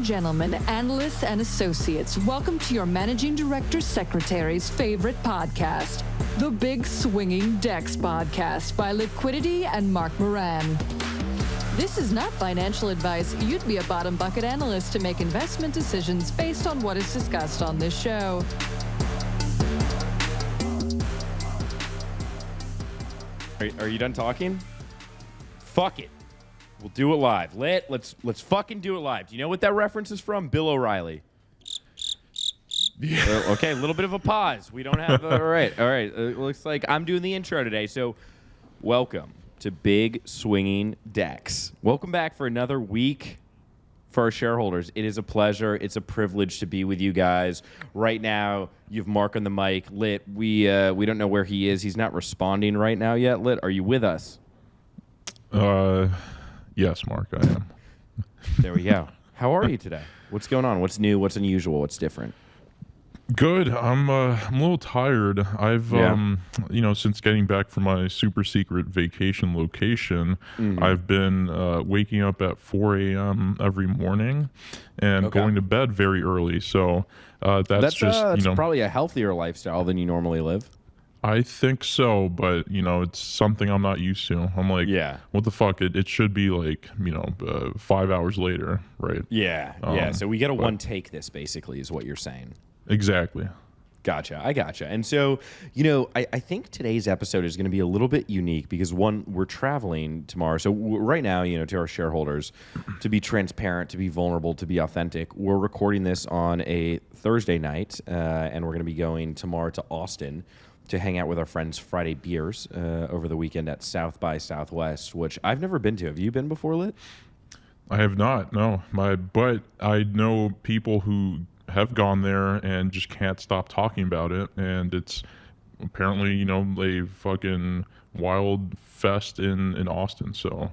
gentlemen, analysts and associates, welcome to your managing director secretary's favorite podcast, the Big Swinging Decks Podcast by Litquidity and Moran. This is not financial advice. You'd be a bottom bucket analyst to make investment decisions based on what is discussed on this show. Are you done talking? Fuck it. We'll do it live. Let's fucking do it live. Do you know what that reference is from? Bill O'Reilly. Yeah. Okay, a little bit of a pause. We don't have... all right. Looks like I'm doing the intro today. So welcome to Big Swinging Decks. Welcome back for another week for our shareholders. It is a pleasure. It's a privilege to be with you guys. Right now, you've Mark on the mic. Lit, we don't know where he is. He's not responding right now yet. Lit, are you with us? Yes, Mark, I am. There we go. How are you today? What's going on? What's new? What's unusual? What's different? Good. I'm a little tired. I've since getting back from my super secret vacation location, I've been waking up at 4 a.m. every morning and going to bed very early. So that's just probably a healthier lifestyle than you normally live. I think so, but it's something I'm not used to. I'm like, what the fuck? It should be like 5 hours later, right? Yeah. So we get a one take this basically is what you're saying. Exactly. Gotcha. I gotcha. And so, I think today's episode is going to be a little bit unique because one, we're traveling tomorrow. So right now, to our shareholders, to be transparent, to be vulnerable, to be authentic, we're recording this on a Thursday night, and we're going to be going tomorrow to Austin to hang out with our friends Friday Beers over the weekend at South by Southwest, which I've never been to. Have you been before, Lit? I have not, no. But I know people who have gone there and just can't stop talking about it, and it's apparently, a fucking wild fest in Austin. So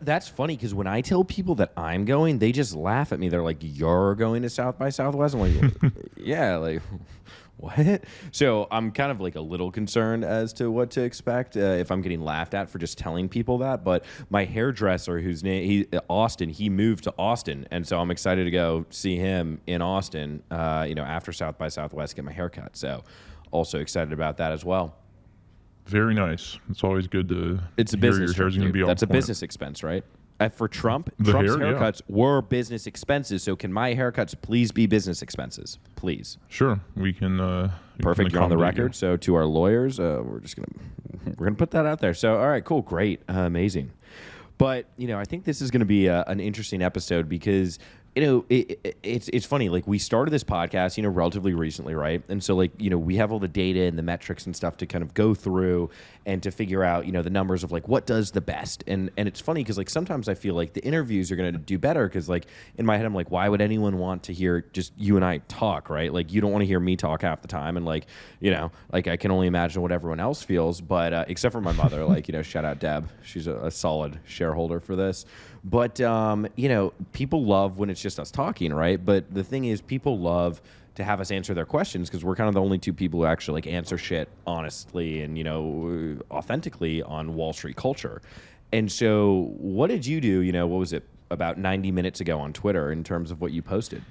that's funny because when I tell people that I'm going, they just laugh at me. They're like, "You're going to South by Southwest?" I'm like, "Yeah, like." What? So I'm kind of like a little concerned as to what to expect if I'm getting laughed at for just telling people that. But my hairdresser, whose name Austin, he moved to Austin, and so I'm excited to go see him in Austin. After South by Southwest, get my hair cut. So also excited about that as well. Very nice. It's always good to. It's a business. Your hair's going to be. That's a business expense, right? For Trump's haircuts were business expenses. So can my haircuts please be business expenses? Please. Sure, we can. Perfect. You're on the record. So to our lawyers, we're gonna put that out there. So all right, cool, great, amazing. But I think this is going to be an interesting episode because it's funny. Like we started this podcast, relatively recently, right? And so we have all the data and the metrics and stuff to kind of go through and to figure out, the numbers of what does the best. And it's funny because sometimes I feel like the interviews are going to do better because in my head I'm like, why would anyone want to hear just you and I talk, right? Like you don't want to hear me talk half the time, and I can only imagine what everyone else feels, but except for my mother, shout out Deb, she's a solid shareholder for this. But people love when it's just us talking, right? But the thing is, people love to have us answer their questions because we're kind of the only two people who actually answer shit honestly and authentically on Wall Street culture. And so what did you do, what was it, about 90 minutes ago on Twitter in terms of what you posted?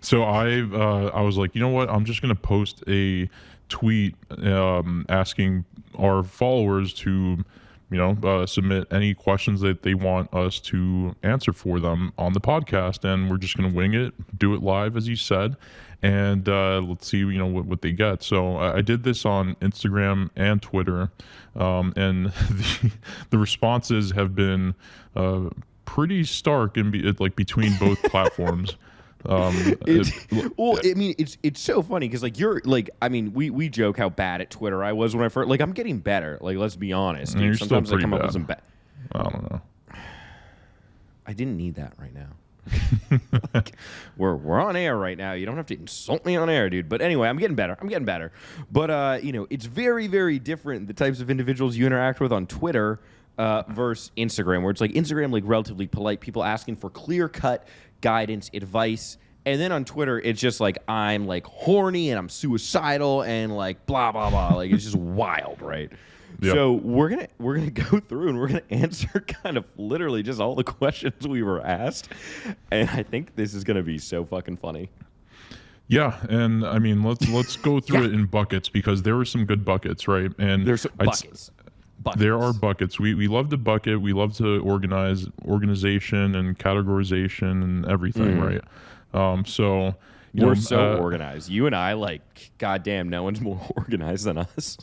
So I was like, you know what, I'm just going to post a tweet asking our followers to submit any questions that they want us to answer for them on the podcast, and we're just going to wing it, do it live as you said, and let's see what they get. So I did this on Instagram and Twitter, and the responses have been pretty stark between both platforms. It's so funny because we joke how bad at Twitter I was when I first I'm getting better. Let's be honest. Dude. Sometimes I come up with some bad. I don't know. I didn't need that right now. We're on air right now. You don't have to insult me on air, dude. But anyway, I'm getting better. But it's very, very different the types of individuals you interact with on Twitter versus Instagram, where it's Instagram relatively polite, people asking for clear-cut guidance, advice, and then on Twitter it's just I'm horny and I'm suicidal and blah blah blah, it's just wild, right? Yep. So we're gonna go through and we're gonna answer kind of literally just all the questions we were asked, and I think this is gonna be so fucking funny. Yeah, and I mean, let's go through it in buckets, because there were some good buckets, right? And There's buckets. There are buckets. We love to bucket. We love to organization and categorization and everything, right? So we're so organized. You and I, like, goddamn, no one's more organized than us.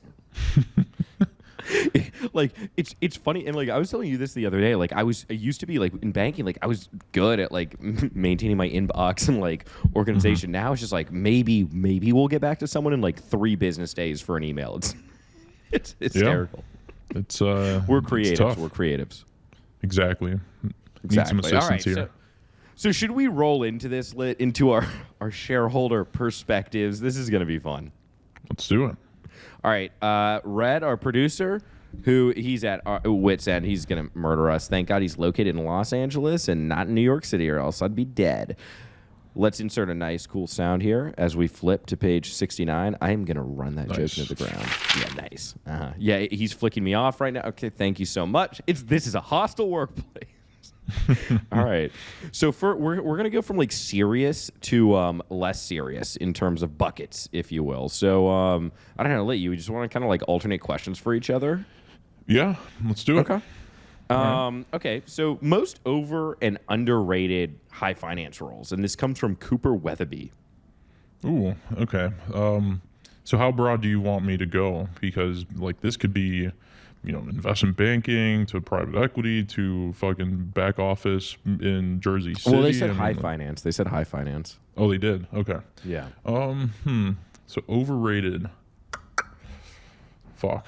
Like, it's funny, and like I was telling you this the other day. Like, I used to be like in banking, like I was good at like maintaining my inbox and like organization. Now it's just like maybe we'll get back to someone in like 3 business days for an email. It's hysterical. It's we're creatives. It's tough. We're creatives. Exactly. Need some assistance here. So should we roll into this into our shareholder perspectives? This is going to be fun. Let's do it. All right, Red, our producer, who he's at wit's end. He's going to murder us. Thank God he's located in Los Angeles and not in New York City, or else I'd be dead. Let's insert a nice, cool sound here as we flip to page 69. I am going to run that joke into the ground. Yeah, nice. Yeah, he's flicking me off right now. Okay, thank you so much. This is a hostile workplace. All right. So we're going to go from like serious to less serious in terms of buckets, if you will. So I don't know, you just want to kind of like alternate questions for each other? Yeah, let's do it. Okay. Okay, so most over and underrated high finance roles, and this comes from Cooper Weatherby. Ooh, okay. So how broad do you want me to go? Because like this could be, investment banking to private equity to fucking back office in Jersey City. Well, they said high finance. They said high finance. Oh, they did. Okay. Yeah. So overrated. Fuck.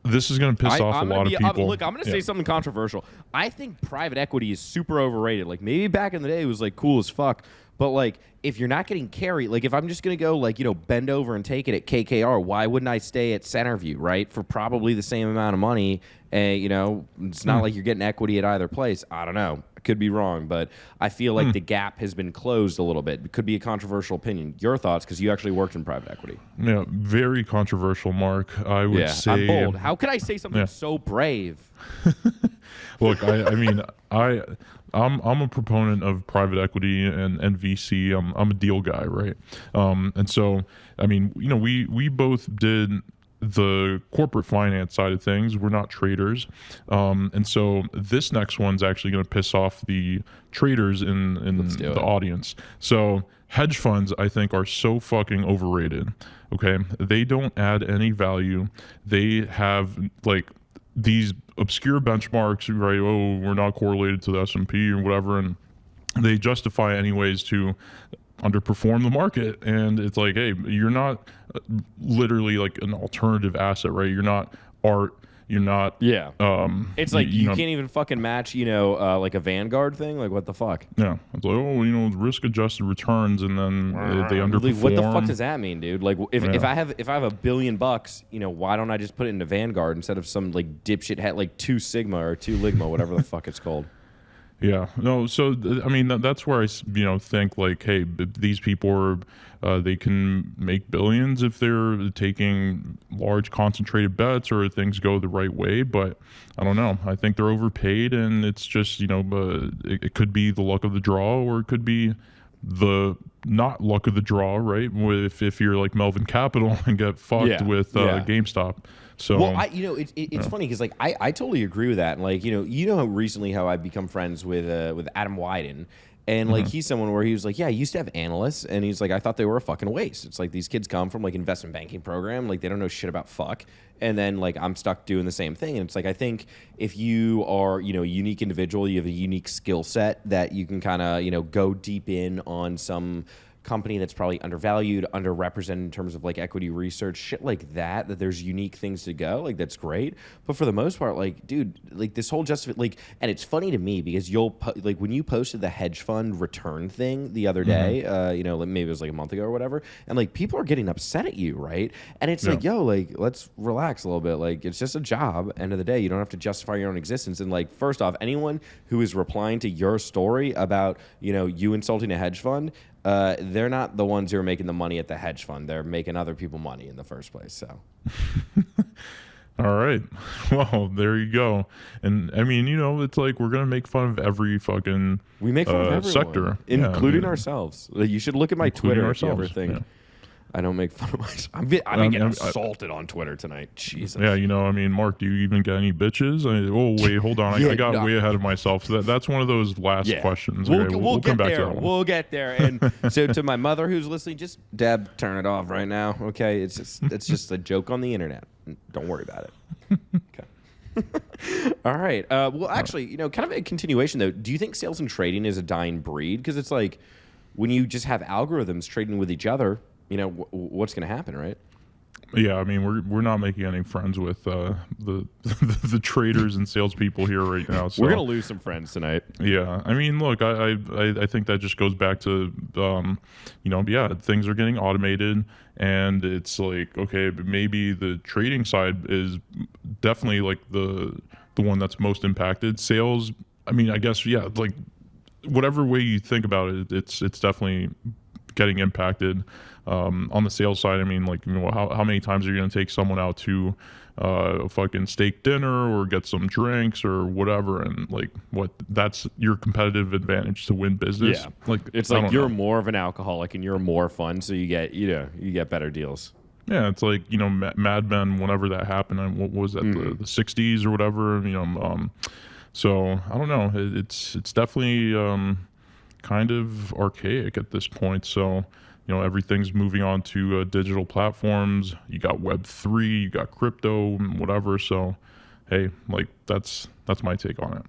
This is going to piss off a lot of people. Look, I'm going to say something controversial. I think private equity is super overrated. Like, maybe back in the day it was, like, cool as fuck. But, like, if you're not getting carry, like, if I'm just going to go, like, bend over and take it at KKR, why wouldn't I stay at Centerview, right, for probably the same amount of money? It's not like you're getting equity at either place. I don't know. I could be wrong, but I feel like the gap has been closed a little bit. It could be a controversial opinion. Your thoughts, because you actually worked in private equity. Yeah, very controversial, Mark. I would say... I'm bold. How could I say something so brave? Look, I'm a proponent of private equity and VC. I'm a deal guy, right? And so, I mean, we both did the corporate finance side of things. We're not traders. And so this next one's actually going to piss off the traders in the audience. So hedge funds, I think, are so fucking overrated. Okay. They don't add any value. They have like these obscure benchmarks, right? Oh, we're not correlated to the S&P or whatever. And they justify anyways to underperform the market. And it's like, hey, you're not literally like an alternative asset, right? You're not art. You're not. Yeah. It's like you can't even fucking match, like a Vanguard thing. Like, what the fuck? Yeah. It's like, risk adjusted returns, and then they underperform. What the fuck does that mean, dude? Like, if I have $1 billion, why don't I just put it into Vanguard instead of some like dipshit hat like 2 Sigma or 2 Ligma, whatever the fuck it's called? Yeah, no. So I mean, that's where I think like, hey, these people are they can make billions if they're taking large concentrated bets or things go the right way. But I don't know. I think they're overpaid, and it's just it could be the luck of the draw, or it could be the not luck of the draw, right? If you're like Melvin Capital and get fucked with GameStop. So, well, it's funny because like I totally agree with that, and like recently how I've become friends with Adam Wyden, and like he's someone where he was like, yeah, I used to have analysts, and he's like, I thought they were a fucking waste. It's like these kids come from like investment banking program, like they don't know shit about fuck, and then like I'm stuck doing the same thing, and it's like I think if you are a unique individual, you have a unique skill set that you can kind of go deep in on some company that's probably undervalued, underrepresented in terms of like equity research, shit like that there's unique things to go, like that's great. But for the most part, like, dude, like this whole and it's funny to me because like when you posted the hedge fund return thing the other day, maybe it was like a month ago or whatever, and like people are getting upset at you, right? And it's like, yo, like let's relax a little bit. Like it's just a job. End of the day, you don't have to justify your own existence. And like, first off, anyone who is replying to your story about you insulting a hedge fund, they're not the ones who are making the money at the hedge fund. They're making other people money in the first place. So, All right. Well, there you go. And I mean, it's like we're gonna make fun of every fucking We make fun of everyone, sector, including ourselves. Like, you should look at my Twitter if you ever think yeah. I don't make fun of myself. I've been getting assaulted on Twitter tonight. Jesus. Yeah, I mean, Mark, do you even get any bitches? Wait, hold on. I got way ahead of myself. So that's one of those last questions. We'll come get back there. to that one. We'll get there. And so to my mother who's listening, just Deb, turn it off right now. Okay, it's just a joke on the internet. Don't worry about it. Okay. All right. Well, actually, kind of a continuation though. Do you think sales and trading is a dying breed? Because it's like when you just have algorithms trading with each other, what's going to happen, right? Yeah, I mean, we're not making any friends with the traders and salespeople here right now. So. We're gonna lose some friends tonight. Yeah, I mean, look, I think that just goes back to, things are getting automated, and it's like, okay, but maybe the trading side is definitely like the one that's most impacted. Sales, I mean, I guess, yeah, like whatever way you think about it, it's definitely getting impacted. On the sales side, I mean, like, how many times are you going to take someone out to a fucking steak dinner or get some drinks or whatever, and like that's your competitive advantage to win business. Yeah, like it's like you're more of an alcoholic and you're more fun, so you get better deals. Yeah, it's like Mad Men, whenever that happened, and what was that, the 60s or whatever, so I don't know, it's definitely kind of archaic at this point. So everything's moving on to digital platforms. You got Web3, you got crypto, whatever. So, hey, like that's my take on it.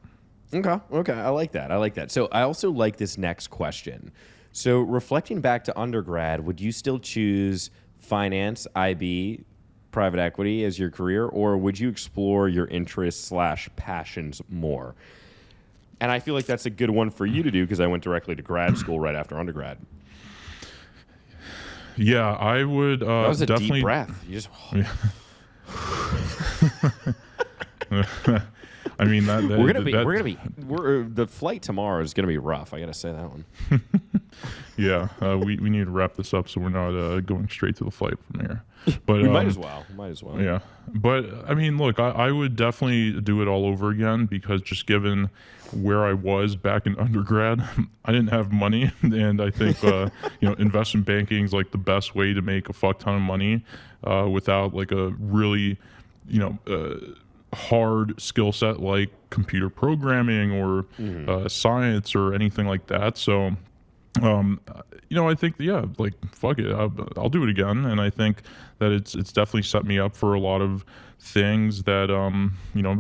Okay, I like that. So I also like this next question. So reflecting back to undergrad, would you still choose finance, IB, private equity as your career, or would you explore your interests / passions more? And I feel like that's a good one for you to do because I went directly to grad school right after undergrad. Yeah, I would that was a definitely deep breath. You just. I mean, the flight tomorrow is gonna be rough. I gotta say that one. Yeah, we need to wrap this up so we're not going straight to the flight from here. But we might as well. Yeah, but I mean, look, I would definitely do it all over again because just given where I was back in undergrad, I didn't have money, and I think investment banking is like the best way to make a fuck ton of money without like a really hard skill set like computer programming or science or anything like that. So I think, like, fuck it, I'll do it again. And I think that it's definitely set me up for a lot of things that,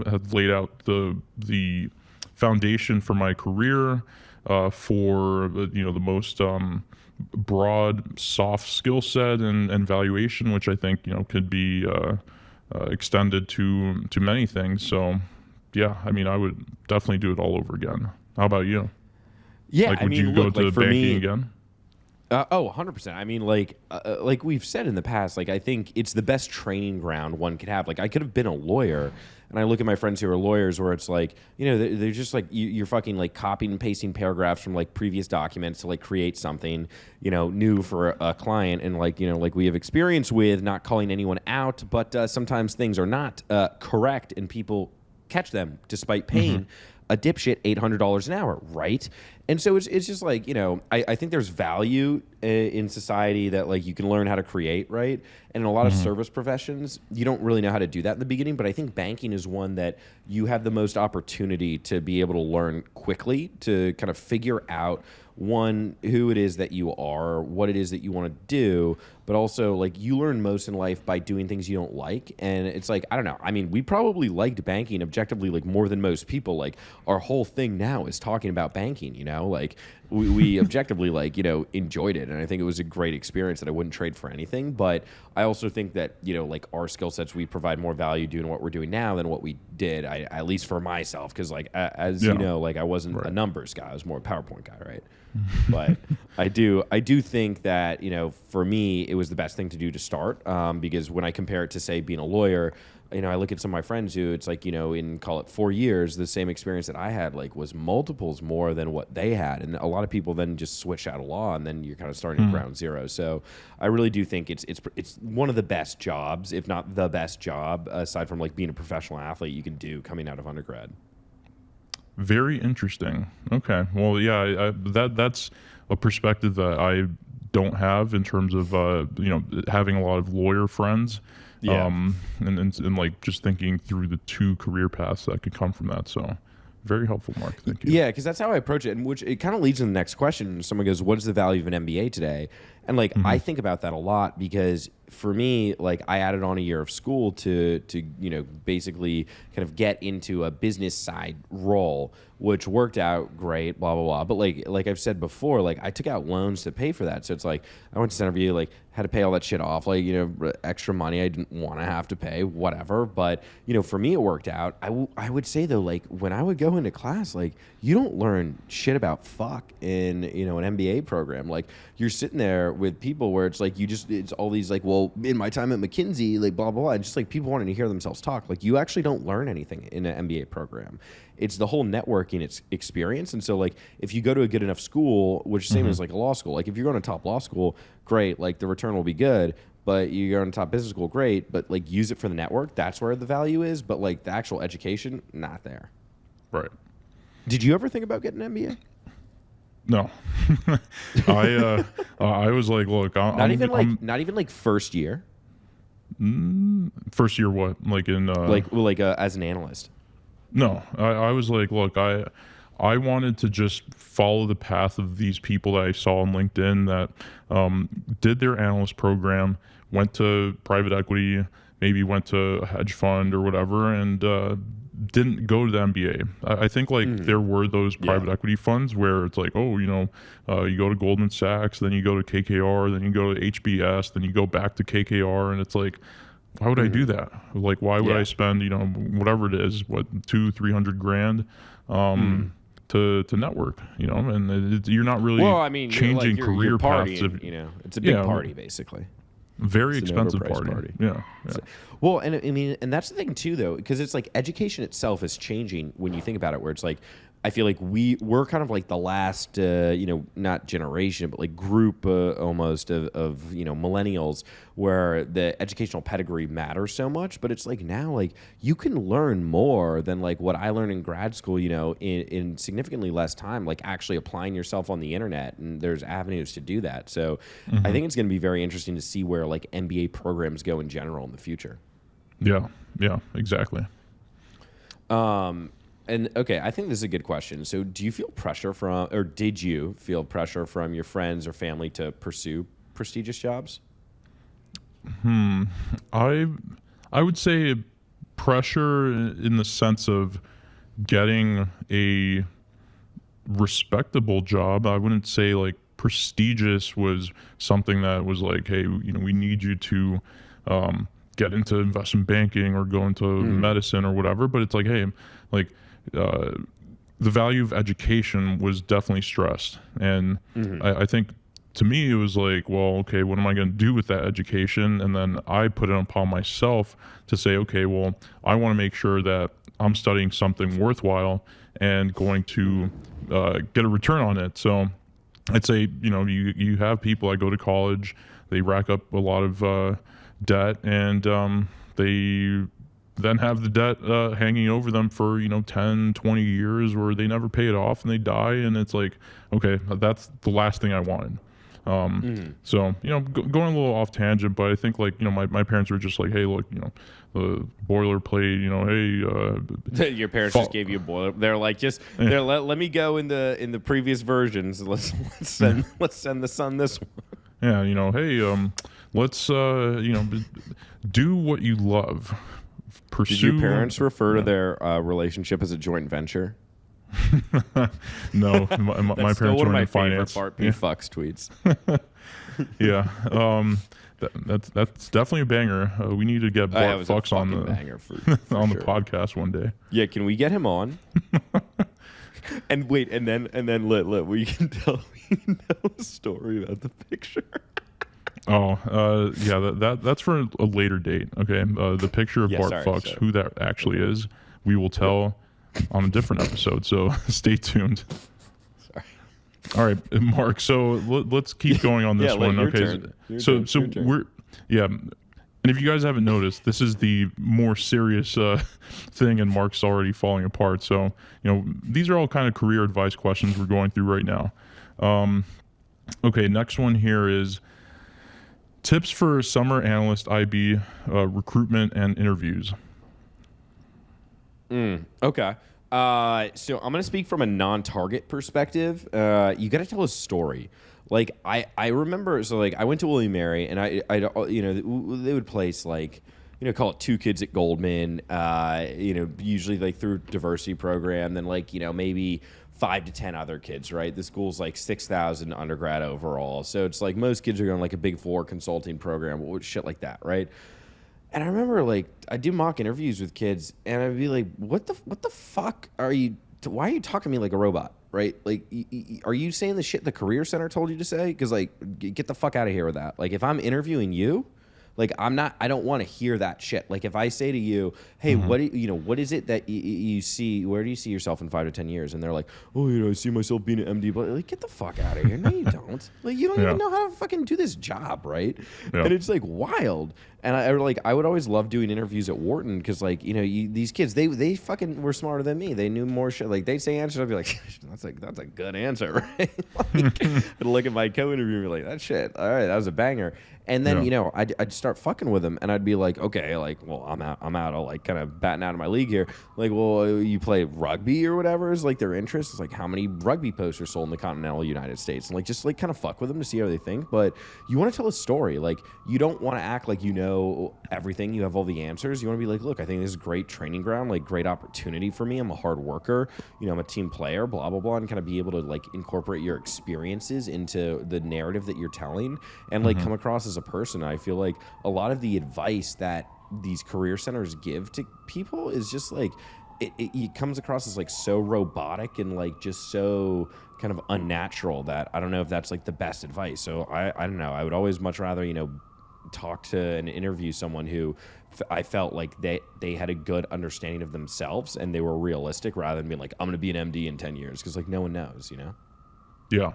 have laid out the foundation for my career, for, the most, broad, soft skill set and valuation, which I think, could be, extended to many things. So, yeah, I mean, I would definitely do it all over again. How about you? Yeah, like, would you go to banking again? 100%. I mean, like we've said in the past, like, I think it's the best training ground one could have. Like, I could have been a lawyer, and I look at my friends who are lawyers where it's like, they're just like, you're fucking like copying and pasting paragraphs from like previous documents to like create something, new for a client. And like, like we have experience with not calling anyone out, but sometimes things are not correct and people catch them despite paying a dipshit $800 an hour, right? And so it's just like, I think there's value in society that like you can learn how to create, right? And in a lot of service professions, you don't really know how to do that in the beginning, but I think banking is one that you have the most opportunity to be able to learn quickly, to kind of figure out one, who it is that you are, what it is that you want to do, but also like you learn most in life by doing things you don't like. And it's like, I don't know. I mean, we probably liked banking objectively like more than most people. Like our whole thing now is talking about banking, like we objectively like, enjoyed it. And I think it was a great experience that I wouldn't trade for anything. But I also think that, like our skill sets, we provide more value doing what we're doing now than what we did, at least for myself. Because like, as you know, like I wasn't a numbers guy. I was more a PowerPoint guy, right? But I do think that, for me, it was the best thing to do to start, because when I compare it to, say, being a lawyer, I look at some of my friends who it's like, in call it 4 years, the same experience that I had like was multiples more than what they had. And a lot of people then just switch out of law and then you're kind of starting at ground zero. So I really do think it's one of the best jobs, if not the best job, aside from like being a professional athlete, you can do coming out of undergrad. Very interesting. Okay. Well, yeah, that's a perspective that I don't have in terms of, having a lot of lawyer friends. Yeah. And like just thinking through the two career paths that could come from that. So very helpful, Mark. Thank you. Yeah, because that's how I approach it, and which it kind of leads to the next question. Someone goes, "What is the value of an MBA today?" And like I think about that a lot because for me, like I added on a year of school to basically kind of get into a business side role, which worked out great, blah blah blah. But like I've said before, like I took out loans to pay for that, so it's like I went to Centerview, like had to pay all that shit off, like extra money I didn't want to have to pay, whatever. But for me it worked out. I would say though, like when I would go into class, like you don't learn shit about fuck in an MBA program. Like you're sitting there with people where it's like it's all these like, well, in my time at McKinsey, like blah blah blah, and just like people wanting to hear themselves talk. Like you actually don't learn anything in an MBA program. It's the whole networking experience. And so like if you go to a good enough school, which is same as like a law school, like if you're going to top law school, great, like the return will be good. But you go to top business school, great, but like use it for the network. That's where the value is. But like the actual education, not there. Right. Did you ever think about getting an MBA? No. I was like, look, not even like first year. First year what? Like in as an analyst. No, I was like, look, I wanted to just follow the path of these people that I saw on LinkedIn that did their analyst program, went to private equity, maybe went to a hedge fund or whatever, and didn't go to the MBA. I think like there were those private equity funds where it's like, oh, you go to Goldman Sachs, then you go to KKR, then you go to HBS, then you go back to KKR, and it's like, why would I do that? Like, why would I spend, whatever it is, $200,000-300,000 to network, and you're not really changing career paths. It's a big party basically. Very expensive party. Yeah. So, well, and I mean, and that's the thing too, though, because it's like education itself is changing when you think about it. Where it's like, I feel like we're kind of like the last, not generation, but like group almost of millennials where the educational pedigree matters so much. But it's like now, like you can learn more than like what I learned in grad school, in significantly less time, like actually applying yourself on the internet. And there's avenues to do that. So I think it's going to be very interesting to see where like MBA programs go in general in the future. Yeah, exactly. And okay, I think this is a good question. So do you feel pressure did you feel pressure from your friends or family to pursue prestigious jobs? I would say pressure in the sense of getting a respectable job. I wouldn't say like prestigious was something that was like, hey, we need you to get into investment banking or go into medicine or whatever. But it's like, hey, like, the value of education was definitely stressed. And I think to me, it was like, well, okay, what am I going to do with that education? And then I put it upon myself to say, okay, well, I want to make sure that I'm studying something worthwhile and going to get a return on it. So I'd say, you have people that go to college, they rack up a lot of debt, and they then have the debt hanging over them for 10, 20 years where they never pay it off and they die, and it's like, okay, that's the last thing I wanted. So going a little off tangent, but I think like my parents were just like, hey, look, the boilerplate, hey, your parents just gave you a boiler. They're like, they're let me go in the previous versions. Let's send the son this one. Yeah, hey, let's do what you love. Pursue. Did your parents refer to their relationship as a joint venture? No, my parents one of my in finance. favorite Bart Fox tweets. Yeah, that's definitely a banger. We need to get Bart Fox on the podcast one day. Yeah, can we get him on? And wait, and then Lit, we can tell a story about the picture. Yeah, that's for a later date. Okay, the picture of Bart Fox, who that actually is, we will tell on a different episode. So stay tuned. Sorry. All right, Mark. So let's keep going on this one. Okay. So we're and if you guys haven't noticed, this is the more serious thing, and Mark's already falling apart. So these are all kind of career advice questions we're going through right now. Okay, next one here is tips for summer analyst IB recruitment and interviews. Okay. So I'm going to speak from a non-target perspective. You got to tell a story. Like I remember, so like I went to William & Mary, and I they would place like, call it 2 kids at Goldman, usually like through diversity program, then like, maybe 5 to 10 other kids, right? The school's like 6,000 undergrad overall. So it's like most kids are going like a Big 4 consulting program, shit like that, right? And I remember like I do mock interviews with kids, and I'd be like, what the fuck are you, why are you talking to me like a robot? Right? Like, are you saying the shit the Career Center told you to say? Because, like, get the fuck out of here with that. Like, if I'm interviewing you, like, I don't want to hear that shit. Like, if I say to you, hey, what is it that you see, where do you see yourself in 5 to 10 years? And they're like, oh, I see myself being an MD. But, like, get the fuck out of here. No, you don't. Like, you don't even know how to fucking do this job, right? Yeah. And it's, like, wild. And I would always love doing interviews at Wharton because, like, these kids, they fucking were smarter than me. They knew more shit. Like, they'd say answers, I'd be like, that's a good answer, right? Like, I'd look at my co-interviewer and be like, that shit, all right, that was a banger. And then, I'd start fucking with them, and I'd be like, okay, like, well, I'm out. I'll, like, kind of batting out of my league here. Like, well, you play rugby or whatever is, like, their interest. It's like, how many rugby posters sold in the continental United States? And, like, just, like, kind of fuck with them to see how they think. But you want to tell a story. Like, you don't want to act like you know everything. You have all the answers. You want to be like, look, I think this is a great training ground, like, great opportunity for me. I'm a hard worker. I'm a team player, blah, blah, blah, and kind of be able to, like, incorporate your experiences into the narrative that you're telling and, like, come across as a person. I feel like a lot of the advice that these career centers give to people is just like it comes across as like so robotic and like just so kind of unnatural that I don't know if that's like the best advice. So I don't know. I would always much rather talk to and interview someone who I felt like they had a good understanding of themselves and they were realistic rather than being like, I'm going to be an MD in 10 years because like no one knows, Yeah.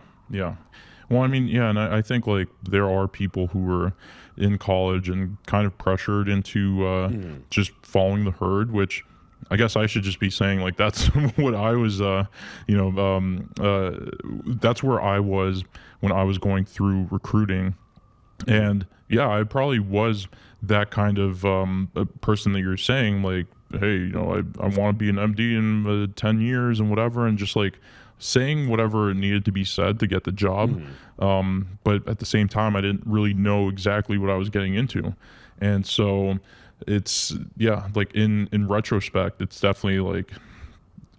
Well, I mean, yeah, and I think like there are people who are in college and kind of pressured into just following the herd, which I guess I should just be saying like that's what I was, that's where I was when I was going through recruiting. And yeah, I probably was that kind of a person that you're saying like, hey, I want to be an MD in 10 years and whatever, and just like saying whatever needed to be said to get the job. But at the same time, I didn't really know exactly what I was getting into. And so it's, like in retrospect, it's definitely like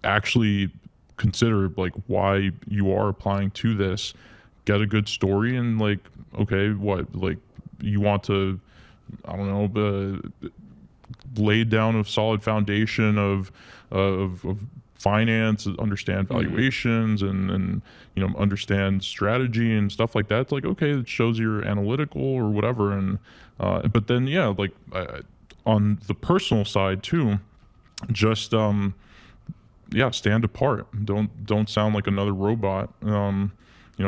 actually consider like why you are applying to this, get a good story, and like, okay, what, like you want to, I don't know, lay down a solid foundation of finance, understand valuations, and understand strategy and stuff like that. It's like, okay, it shows you're analytical or whatever. And but then like on the personal side too, just stand apart. Don't sound like another robot.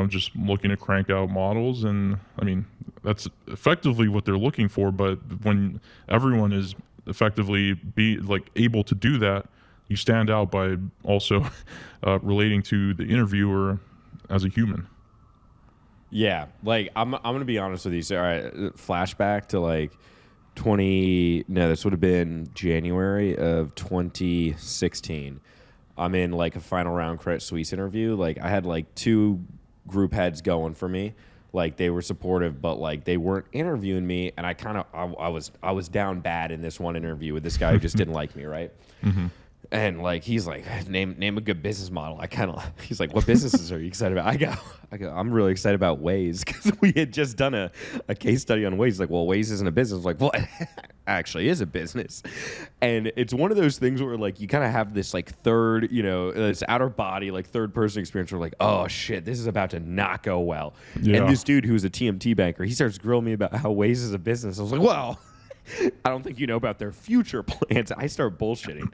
Just looking to crank out models. And I mean, that's effectively what they're looking for. But when everyone is effectively able to do that, you stand out by also relating to the interviewer as a human. Yeah, like I'm gonna be honest with you. So, all right, flashback to like this would have been January of 2016. I'm in like a final round Credit Suisse interview. Like I had like 2 group heads going for me. Like they were supportive, but like they weren't interviewing me, and I was down bad in this one interview with this guy who just didn't like me, right? And like he's like, name a good business model. He's like, what businesses are you excited about? I go, I'm really excited about Waze, because we had just done a case study on Waze. He's like, well, Waze isn't a business. I was like, well, it actually is a business. And it's one of those things where like you kind of have this like third, this outer body, like third person experience where like, oh shit, this is about to not go well. Yeah. And this dude who's a TMT banker, he starts grilling me about how Waze is a business. I was like, well, I don't think you know about their future plans. I start bullshitting.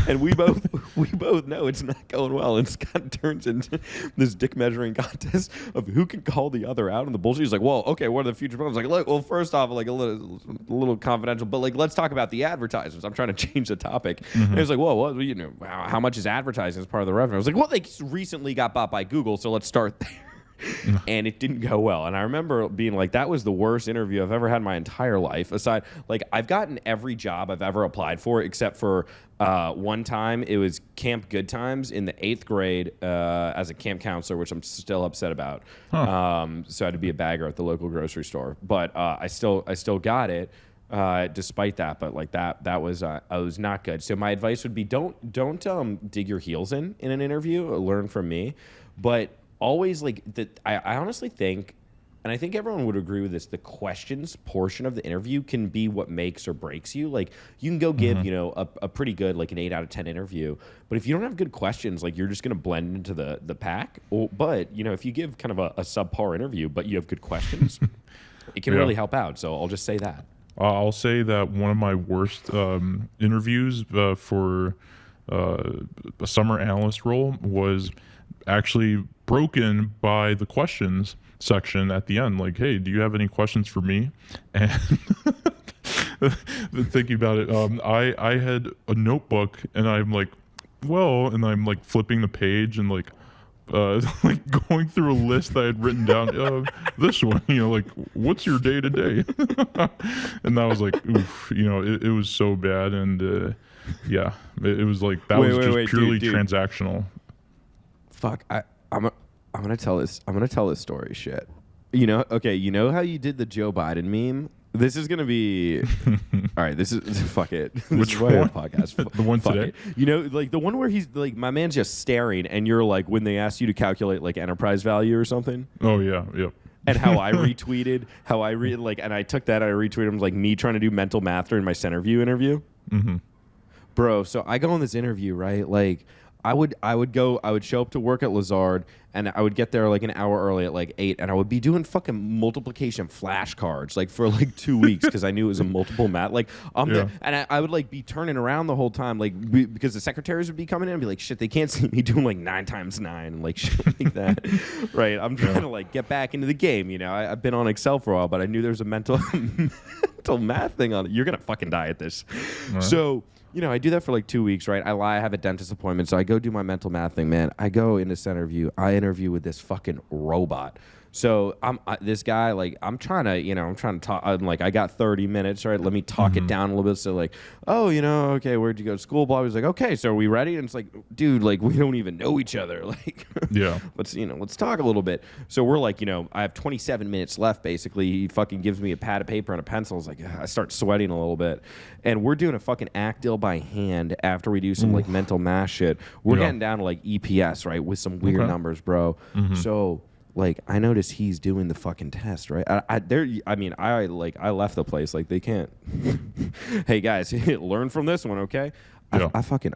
And we both know it's not going well. And Scott turns into this dick measuring contest of who can call the other out on the bullshit. He's like, well, okay, what are the future plans? Like, look, well, first off, like a little confidential, but like, let's talk about the advertisements. I'm trying to change the topic. And he's like, well, what, how much is advertising as part of the revenue? I was like, well, they recently got bought by Google, so let's start there. And it didn't go well. And I remember being like, that was the worst interview I've ever had in my entire life. Aside, like, I've gotten every job I've ever applied for except for one time. It was Camp Good Times in the 8th grade as a camp counselor, which I'm still upset about. So I had to be a bagger at the local grocery store. But I still got it. Despite that, but like that was not good. So my advice would be don't dig your heels in an interview. Learn from me, but always like that. I honestly think, and I think everyone would agree with this, the questions portion of the interview can be what makes or breaks you. Like you can go give a pretty good like an 8 out of 10 interview, but if you don't have good questions, like you're just gonna blend into the pack. But if you give kind of a subpar interview but you have good questions, it can really help out. So I'll just say that. I'll say that one of my worst interviews for a summer analyst role was actually broken by the questions section at the end. Like, hey, do you have any questions for me? And thinking about it, I had a notebook and I'm like, well, and I'm like flipping the page and like going through a list that I had written down. This one, like, what's your day to day? And I was like, oof, it was so bad. And yeah, it was like that was just purely transactional. Fuck, I'm gonna tell this story. Shit, okay, you know how you did the Joe Biden meme? This is gonna be all right. This is fuck it. Which one? Podcast? The one fuck today. It. Like the one where he's like, my man's just staring, and you're like, when they ask you to calculate like enterprise value or something. Oh yeah, yep. And how I retweeted, and I took that, I retweeted him like me trying to do mental math during my Centerview interview. Bro, so I go on this interview, right? Like, I would show up to work at Lazard, and I would get there like an hour early at like 8, and I would be doing fucking multiplication flashcards like for like 2 weeks because I knew it was a multiple math. Like and I would like be turning around the whole time, like because the secretaries would be coming in and be like, shit, they can't see me doing like 9 times 9 and like shit like that. Right? I'm trying to like get back into the game. I've been on Excel for a while, but I knew there was a mental math thing on it. You're gonna fucking die at this. Right. So. I do that for like 2 weeks, right? I lie, I have a dentist appointment, so I go do my mental math thing, man. I go into Centerview, I interview with this fucking robot. So this guy, like, I'm trying to talk. I'm like, I got 30 minutes, right? Let me talk it down a little bit. So like, oh, okay, where'd you go to school? Blah. He's like, okay, so are we ready? And it's like, dude, like, we don't even know each other. Like, yeah, let's talk a little bit. So we're like, I have 27 minutes left. Basically, he fucking gives me a pad of paper and a pencil. It's like, I start sweating a little bit, and we're doing a fucking act deal by hand after we do some like mental math shit. We're getting down to like EPS, right, with some weird numbers, bro. So. Like, I noticed he's doing the fucking test, right? I left the place. Like, they can't. Hey, guys, learn from this one, okay? Yeah.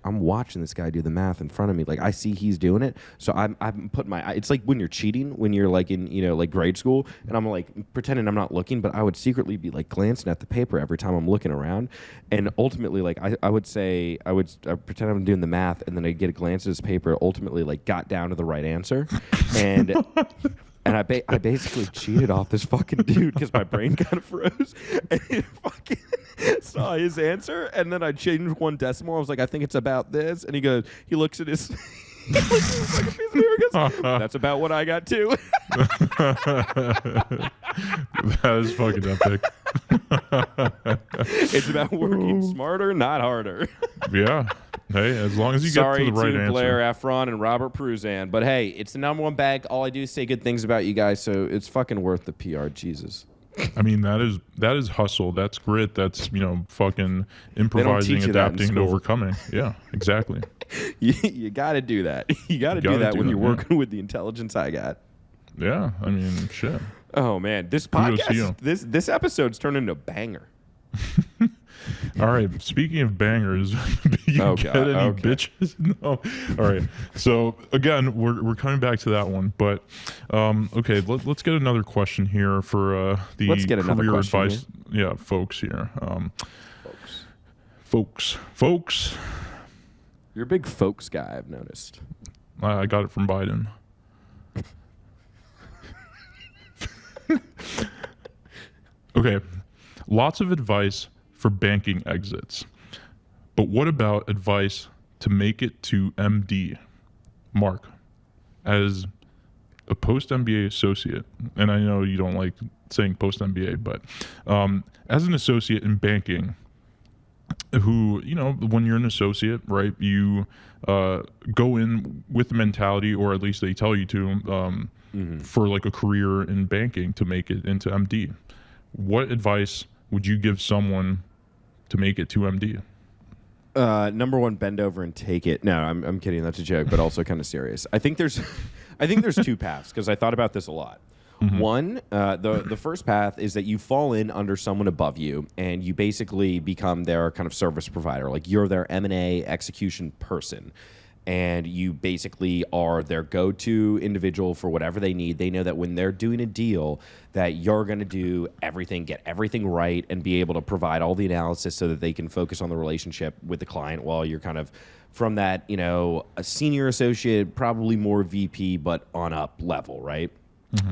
I'm watching this guy do the math in front of me. Like, I see he's doing it. So I'm putting it's like when you're cheating, when you're like in, like grade school, and I'm like pretending I'm not looking, but I would secretly be like glancing at the paper every time I'm looking around. And ultimately, like, I would pretend I'm doing the math, and then I'd get a glance at his paper, ultimately, like, got down to the right answer. And and I basically cheated off this fucking dude because my brain kind of froze. And he fucking saw his answer, and then I changed one decimal. I was like, I think it's about this. And he looks at his he looks at his fucking piece of paper and goes, that's about what I got too. That is fucking epic. It's about working smarter, not harder. Yeah. Hey, as long as you get to the right answer. Blair Efron and Robert Pruzan. But hey, it's the #1 bank. All I do is say good things about you guys, so it's fucking worth the PR. Jesus. I mean, that is hustle. That's grit. That's, fucking They don't improvising, teach you that in adapting, and school. overcoming. Yeah, exactly. You got to do that. You got to do gotta that do when that, you're yeah. working with the intelligence I got. Yeah, I mean, shit. Oh man, this Kudos to podcast, this episode's turned into a banger. All right. Speaking of bangers, you Oh, get God, any okay. bitches? No. All right. So again, we're coming back to that one, but okay. Let's get another question here for the Let's get another career question advice. Yeah, folks here. Folks. Folks. You're a big folks guy, I've noticed. I got it from Biden. Okay. Lots of advice for banking exits. But what about advice to make it to MD? Mark, as a post-MBA associate, and I know you don't like saying post-MBA, but as an associate in banking, who, when you're an associate, right, you go in with the mentality, or at least they tell you to, for like a career in banking to make it into MD. What advice would you give someone to make it to MD? Number one, bend over and take it. No, I'm kidding. That's a joke, but also kind of serious. I think there's two paths, because I thought about this a lot. One, the first path is that you fall in under someone above you, and you basically become their kind of service provider. Like, you're their M&A execution person, and you basically are their go-to individual for whatever they need. They know that when they're doing a deal, that you're going to do everything, get everything right, and be able to provide all the analysis so that they can focus on the relationship with the client, while you're kind of from that, a senior associate, probably more VP, but on up level, right?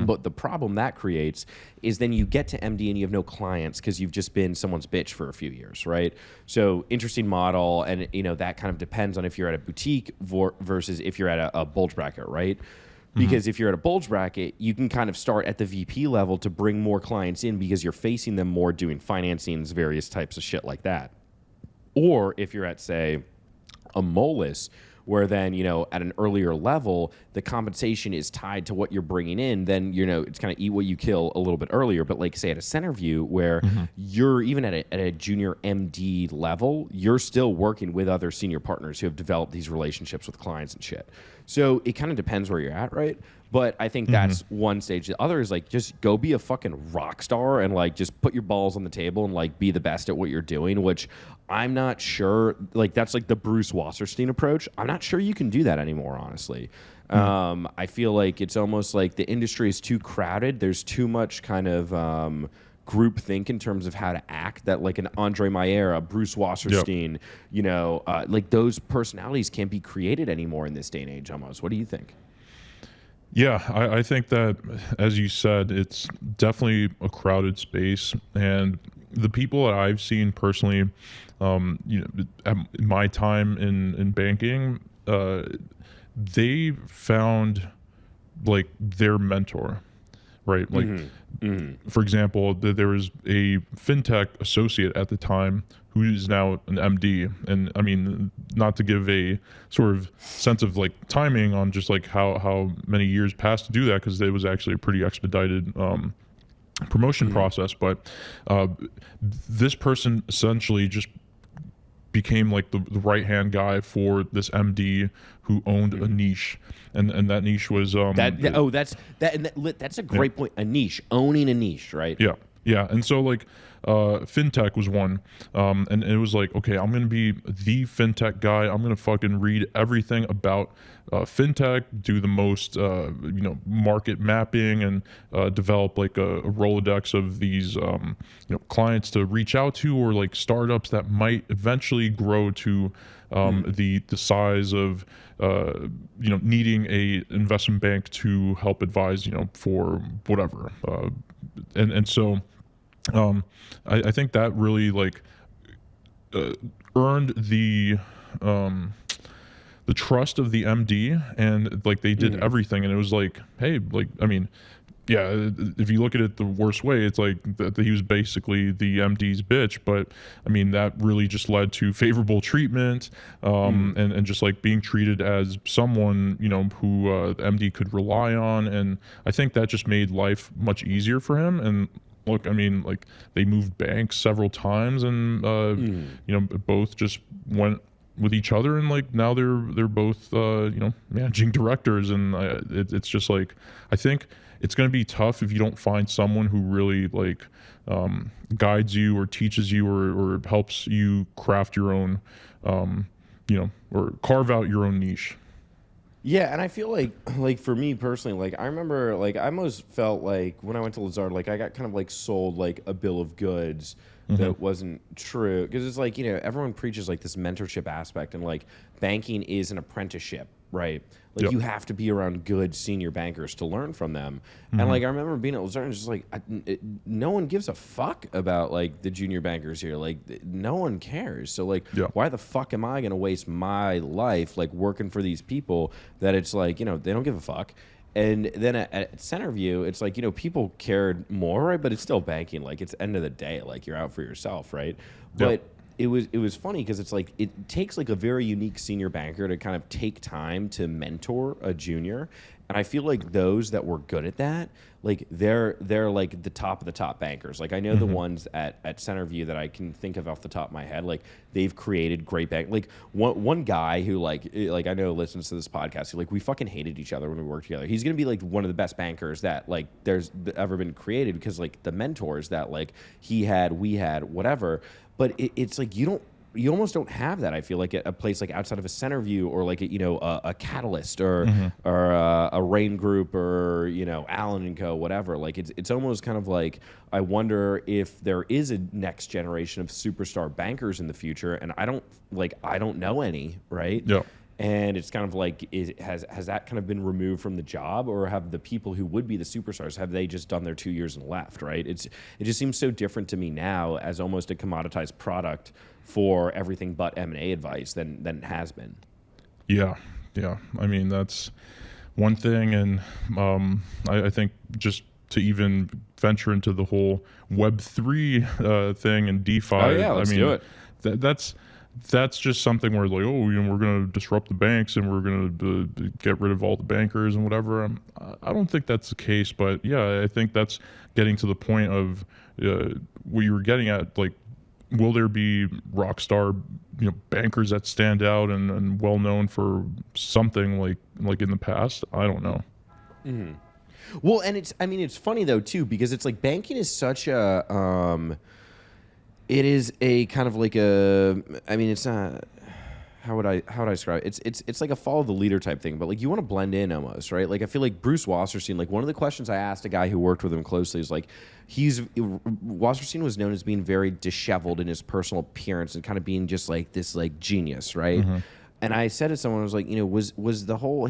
But the problem that creates is then you get to MD and you have no clients, because you've just been someone's bitch for a few years, right? So interesting model, and that kind of depends on if you're at a boutique versus if you're at a bulge bracket, right? Because if you're at a bulge bracket, you can kind of start at the VP level to bring more clients in, because you're facing them more doing financings, various types of shit like that. Or if you're at, say, a Moelis, where then, at an earlier level, the compensation is tied to what you're bringing in, then, it's kind of eat what you kill a little bit earlier. But like, say, at a Centerview, where you're even at a junior MD level, you're still working with other senior partners who have developed these relationships with clients and shit. So it kind of depends where you're at, right? But I think that's one stage. The other is like, just go be a fucking rock star and like just put your balls on the table and like be the best at what you're doing, which I'm not sure, like that's like the Bruce Wasserstein approach. I'm not sure you can do that anymore, honestly. I feel like it's almost like the industry is too crowded. There's too much kind of group think in terms of how to act, that like an Andre Mayer, a Bruce Wasserstein, like those personalities can't be created anymore in this day and age almost. What do you think? Yeah, I think that, as you said, it's definitely a crowded space, and the people that I've seen personally, at my time in banking, they found like their mentor, right? Like, for example, there was a fintech associate at the time who is now an MD. And I mean, not to give a sort of sense of like timing on just like how many years passed to do that, because it was actually a pretty expedited promotion process. But this person essentially just became like the right-hand guy for this MD who owned a niche, and that niche was that's a great point. A niche, owning a niche, right? Yeah, and so like fintech was one, and it was like, okay, I'm gonna be the fintech guy. I'm gonna fucking read everything about fintech, do the most market mapping, and develop like a Rolodex of these clients to reach out to, or like startups that might eventually grow to the size of needing a investment bank to help advise for whatever, and so I think that really like earned the trust of the MD, and like they did everything, and it was like, hey, like, I mean, yeah, if you look at it the worst way, it's like that he was basically the MD's bitch, but I mean, that really just led to favorable treatment, and just like being treated as someone, who the MD could rely on. And I think that just made life much easier for him. And look, I mean, like they moved banks several times, and you know, both just went with each other, and like now they're both you know, managing directors, and it's just like, I think it's going to be tough if you don't find someone who really like guides you or teaches you or helps you craft your own you know, or carve out your own niche. Yeah, and I feel like for me personally, like I remember, like I almost felt like when I went to Lazard, like I got kind of like sold like a bill of goods that wasn't true, because it's like, you know, everyone preaches like this mentorship aspect, and like banking is an apprenticeship, right? Like you have to be around good senior bankers to learn from them. And like I remember being at Lazard, and just like no one gives a fuck about like the junior bankers here. Like no one cares. So like why the fuck am I going to waste my life like working for these people that it's like, you know, they don't give a fuck. And then at Centerview, it's like, you know, people cared more, right? But it's still banking. Like it's end of the day, like you're out for yourself, right? But it was funny because it's like it takes like a very unique senior banker to kind of take time to mentor a junior. And I feel like those that were good at that, like they're like the top of the top bankers. Like I know the ones at Centerview that I can think of off the top of my head, like they've created great bank. Like one guy who like I know listens to this podcast, like we fucking hated each other when we worked together. He's gonna be like one of the best bankers that like there's ever been created, because like the mentors that like he had, we had, whatever. But it's like you almost don't have that, I feel like, at a place like outside of a Centerview, or like a, you know, a Catalyst or a Rain Group, or, you know, Allen and Co, whatever. Like it's almost kind of like, I wonder if there is a next generation of superstar bankers in the future, and I don't know any, right? Yeah. And it's kind of like, has that kind of been removed from the job, or have the people who would be the superstars, have they just done their 2 years and left, right? It just seems so different to me now as almost a commoditized product for everything but M&A advice than it has been. Yeah. I mean, that's one thing, and I think just to even venture into the whole Web3 thing and DeFi. Oh yeah, let's do it. That's just something where like, oh, you know, we're going to disrupt the banks and we're going to get rid of all the bankers and whatever. I don't think that's the case, but yeah, I think that's getting to the point of what you were getting at. Like, will there be rock star, you know, bankers that stand out and well known for something like in the past? I don't know. Well, and it's funny though too, because it's like banking is such a it is a kind of like it's not, how would I describe it? It's like a follow the leader type thing, but like you want to blend in almost, right? Like I feel like Bruce Wasserstein, like one of the questions I asked a guy who worked with him closely is like, Wasserstein was known as being very disheveled in his personal appearance and kind of being just like this like genius, right? And I said to someone, I was like, you know, was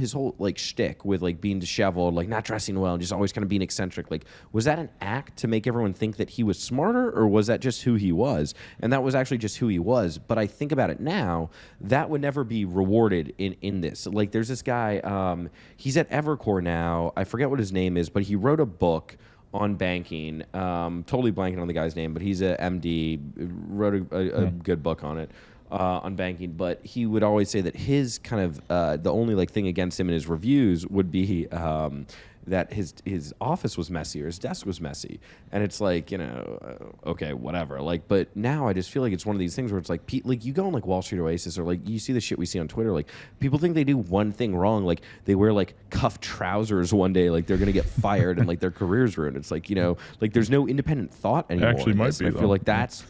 his whole like shtick with like being disheveled, like not dressing well, and just always kind of being eccentric, like was that an act to make everyone think that he was smarter, or was that just who he was? And that was actually just who he was. But I think about it now, that would never be rewarded in this. Like there's this guy, he's at Evercore now. I forget what his name is, but he wrote a book on banking. Totally blanking on the guy's name, but he's a MD, wrote a good book on it. On banking, but he would always say that his kind of the only like thing against him in his reviews would be that his office was messy or his desk was messy, and it's like, you know, okay, whatever. Like, but now I just feel like it's one of these things where it's like, like you go on like Wall Street Oasis, or like you see the shit we see on Twitter, like people think they do one thing wrong, like they wear like cuffed trousers one day, like they're gonna get fired and like their career's ruined. It's like, you know, like there's no independent thought anymore. Actually, might be. I feel like that's.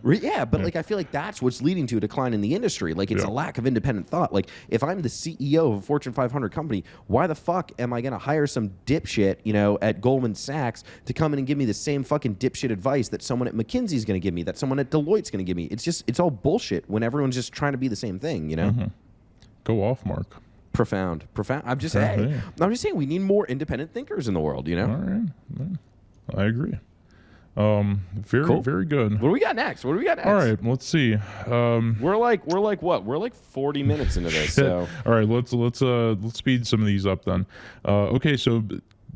Yeah, but like I feel like that's what's leading to a decline in the industry. Like it's a lack of independent thought. Like if I'm the CEO of a Fortune 500 company, why the fuck am I going to hire some dipshit, you know, at Goldman Sachs to come in and give me the same fucking dipshit advice that someone at McKinsey is going to give me, that someone at Deloitte's going to give me? It's all bullshit when everyone's just trying to be the same thing, you know? Go off, Mark. Profound. I'm just saying. I'm just saying we need more independent thinkers in the world, you know? All right. I agree. Very, cool. Very good. What do we got next? All right, let's see. We're like what? We're like 40 minutes into this. So all right, let's speed some of these up then. Okay, so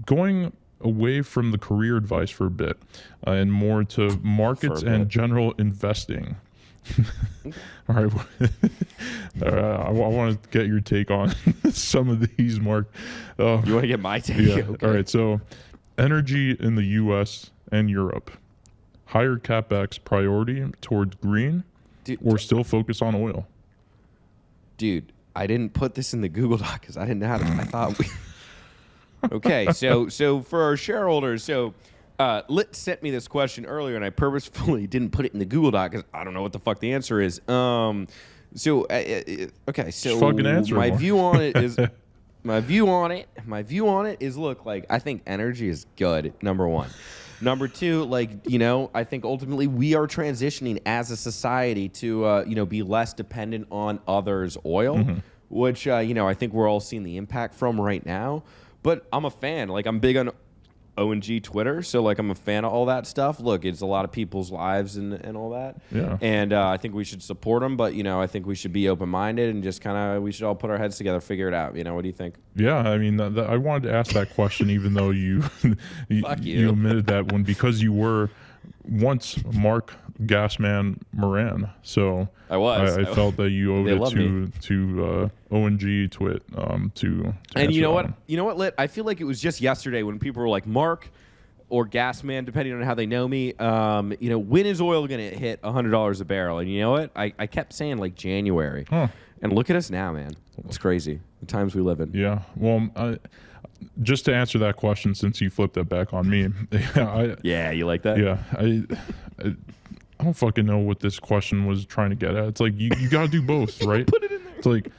going away from the career advice for a bit, and more to markets and general investing. All right, I want to get your take on some of these, Mark. You want to get my take? Yeah. Okay. All right, so energy in the U.S. and Europe. Higher capex priority towards green, or still focus on oil? Dude, I didn't put this in the Google Doc because I didn't know how to. I thought we. Okay, so for our shareholders, Lit sent me this question earlier, and I purposefully didn't put it in the Google Doc because I don't know what the fuck the answer is. Okay, so Just fucking answer my more. view on it is. My view on it is, look, like, I think energy is good, number one. Number two, like, I think ultimately we are transitioning as a society to, be less dependent on others' oil, which, I think we're all seeing the impact from right now. But I'm a fan. Like, I'm big on ONG Twitter, so, like, I'm a fan of all that stuff. Look, it's a lot of people's lives and all that. Yeah. And I think we should support them, but, I think we should be open-minded and just we should all put our heads together, figure it out. What do you think? Yeah, I mean, I wanted to ask that question, even though you you omitted that one, because you were once Mark Gasman Moran. So I felt that you owed it to ONG Twit to and you know what, Lit? I feel like it was just yesterday when people were like, Mark or Gasman, depending on how they know me, when is oil going to hit $100 a barrel? And you know what? I kept saying like January. Huh. And look at us now, man. It's crazy. The times we live in. Yeah. Well, just to answer that question, since you flipped that back on me. Yeah, you like that? Yeah. I don't fucking know what this question was trying to get at. It's like, you got to do both, right? Put it in there. It's like,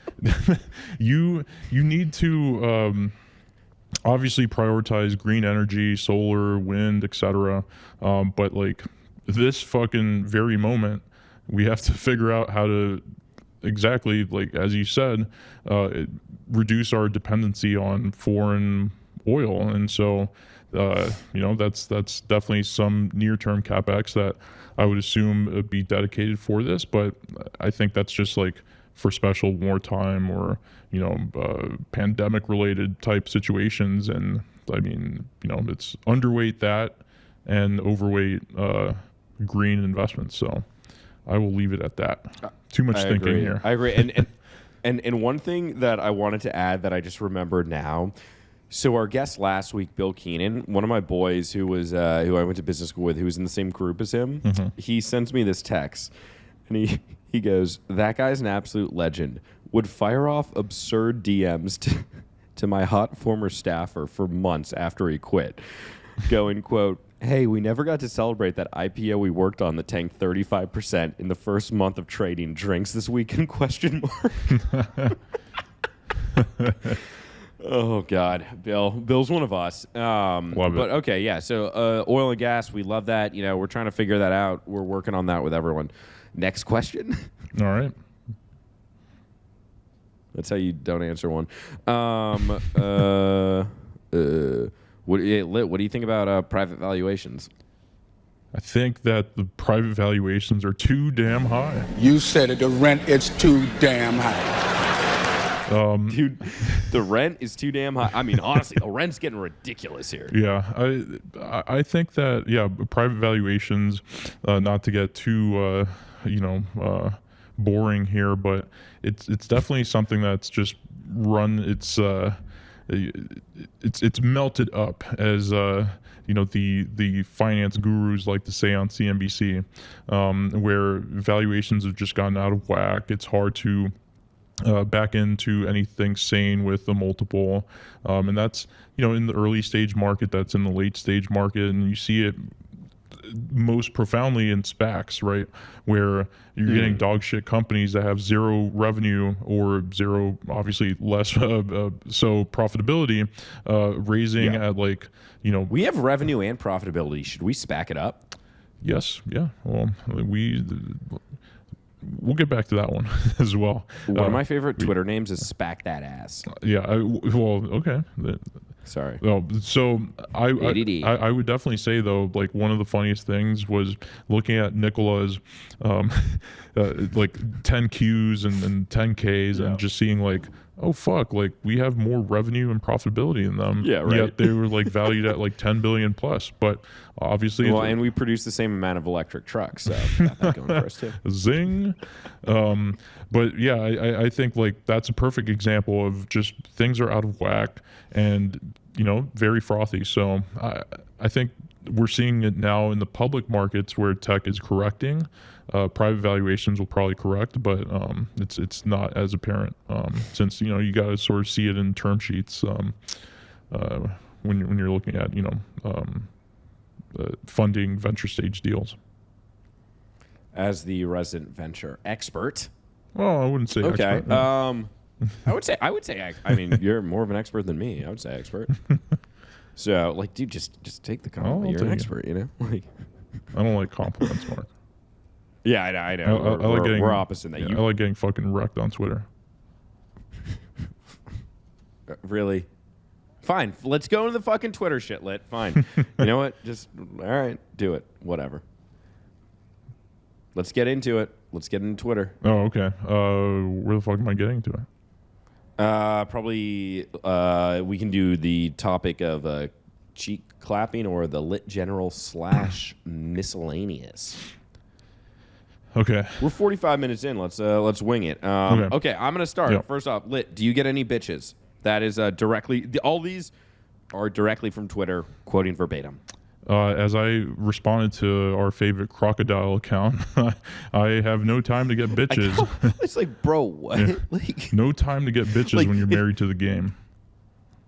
you need to obviously prioritize green energy, solar, wind, etc. But like this fucking very moment, we have to figure out how to exactly, like as you said, reduce our dependency on foreign oil. And so, that's definitely some near-term capex that I would assume would be dedicated for this. But I think that's just like for special wartime or pandemic-related type situations. And I mean, it's underweight that and overweight green investments. So I will leave it at that. Too much thinking here. I agree. And one thing that I wanted to add that I just remembered now. So our guest last week, Bill Keenan, one of my boys who I went to business school with, who was in the same group as him, he sends me this text, and he goes, "That guy's an absolute legend. Would fire off absurd DMs to my hot former staffer for months after he quit, going, quote, hey, we never got to celebrate that IPO we worked on that tanked 35% in the first month of trading. Drinks this weekend, question mark." Oh, God. Bill's one of us. Love it. But, okay, yeah. So oil and gas, we love that. We're trying to figure that out. We're working on that with everyone. Next question. All right. That's how you don't answer one. What do you think about private valuations? I think that the private valuations are too damn high. You said it. The rent is too damn high. Dude, the rent is too damn high. I mean, honestly, the rent's getting ridiculous here. Yeah, I think that private valuations. Not to get too boring here, but it's definitely something that's just run. It's melted up, as the finance gurus like to say on CNBC, where valuations have just gotten out of whack. It's hard to back into anything sane with the multiple, and that's in the early stage market, that's in the late stage market, and you see it most profoundly in SPACs, right, where you're getting dog shit companies that have zero revenue or zero, obviously less so profitability, raising at like we have revenue and profitability. Should we SPAC it up? Yes, yeah. Well, we'll get back to that one as well. One of my favorite Twitter names is SPAC That Ass. Yeah. Okay. Sorry. Well, so I would definitely say though, like one of the funniest things was looking at Nicola's like 10 Qs and 10 Ks and just seeing like oh fuck, like we have more revenue and profitability in them. Yeah, right. Yet they were like valued at like 10 billion plus. But obviously, well, and we produce the same amount of electric trucks, so got that going for us too. Zing. But yeah, I think like that's a perfect example of just things are out of whack and, you know, very frothy. So I think we're seeing it now in the public markets where tech is correcting. Private valuations will probably correct, but it's not as apparent since, you know, you got to sort of see it in term sheets when you're looking at, you know, funding venture stage deals. As the resident venture expert. Well, I wouldn't say okay. expert. No. I would say. I mean, you're more of an expert than me. I would say expert. So, like, dude, just take the compliment. You're an expert, you know. Like, I don't like compliments, Mark. Yeah, I know. We're opposite that. Yeah, I like getting fucking wrecked on Twitter. Really? Fine. Let's go into the fucking Twitter shit, Lit. Fine. You know what? Just all right. Do it. Whatever. Let's get into it. Let's get into Twitter. Oh, okay. Where the fuck am I getting to it? Probably we can do the topic of cheek clapping or the lit general / miscellaneous. Okay. We're 45 minutes in. Let's wing it. Okay, I'm gonna start. Yep. First off, Lit, do you get any bitches? That is directly. All these are directly from Twitter, quoting verbatim. As I responded to our favorite crocodile account, I have no time to get bitches. It's like, bro, what? Yeah. Like, no time to get bitches like, when you're married to the game.